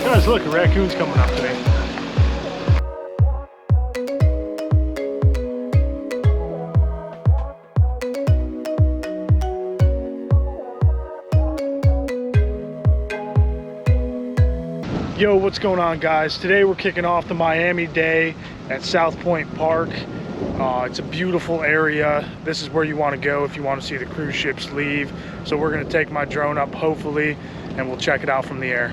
Guys, look, a raccoon's coming up today. Yo, what's going on, guys? Today we're kicking off the Miami day at South Point Park. It's a beautiful area. This is where you want to go if you want to see the cruise ships leave. So we're going to take my drone up, hopefully, and we'll check it out from the air.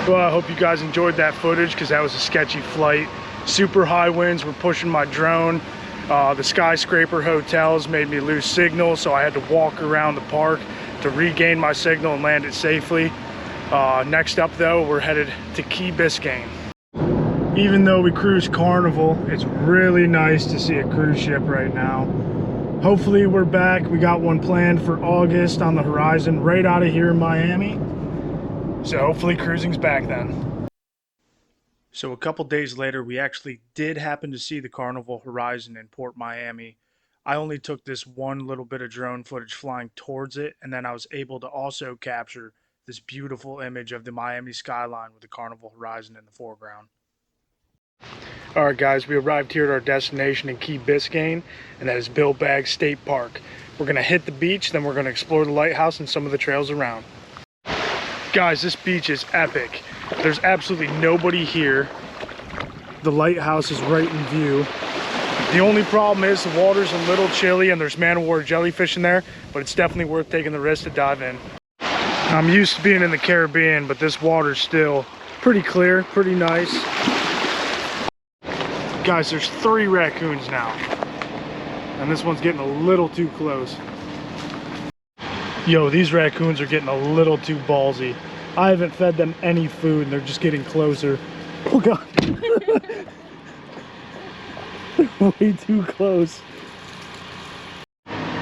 Well, I hope you guys enjoyed that footage because that was a sketchy flight. Super high winds were pushing my drone. The skyscraper hotels made me lose signal, so I had to walk around the park to regain my signal and land it safely. Next up though, we're headed to Key Biscayne. Even though we cruise Carnival, it's really nice to see a cruise ship right now. Hopefully we're back. We got one planned for August on the horizon right out of here in Miami. So hopefully cruising's back then. So a couple days later, we actually did happen to see the Carnival horizon in Port Miami. I only took this one little bit of drone footage flying towards it, and then I was able to also capture this beautiful image of the Miami skyline with the Carnival horizon in the foreground. Alright guys, we arrived here at our destination in Key Biscayne, and that is Bill Baggs State Park. We're going to hit the beach, then we're going to explore the lighthouse and some of the trails around. Guys, this beach is epic. There's absolutely nobody here. The lighthouse is right in view. The only problem is the water's a little chilly and there's man-o-war jellyfish in there, but it's definitely worth taking the risk to dive in. I'm used to being in the Caribbean, but this water's still pretty clear, pretty nice. Guys, there's 3 raccoons now, and this one's getting a little too close. Yo, these raccoons are getting a little too ballsy. I haven't fed them any food and they're just getting closer. Oh god. They're way too close.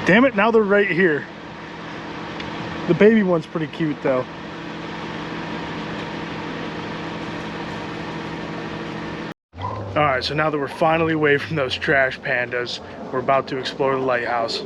Damn it, now they're right here. The baby one's pretty cute though. Alright, so now that we're finally away from those trash pandas, we're about to explore the lighthouse.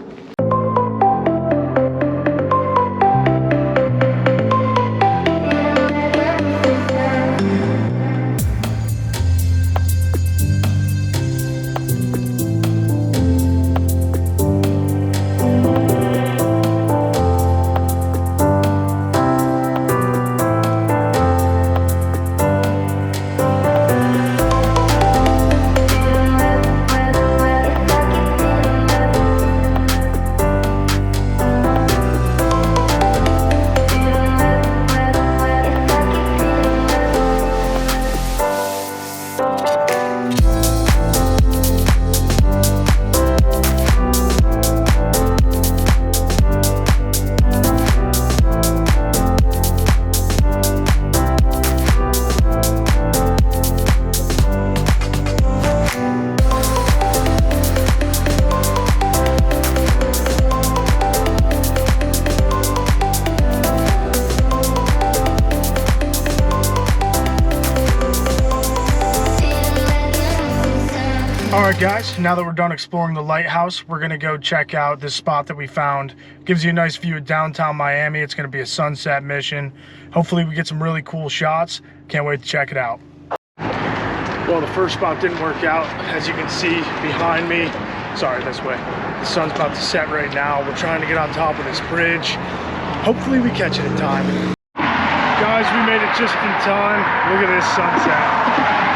All right, guys, now that we're done exploring the lighthouse, we're gonna go check out this spot that we found. Gives you a nice view of downtown Miami. It's gonna be a sunset mission. Hopefully we get some really cool shots. Can't wait to check it out. Well, the first spot didn't work out. As you can see behind me, sorry, this way. The sun's about to set right now. We're trying to get on top of this bridge. Hopefully we catch it in time. Guys, we made it just in time. Look at this sunset.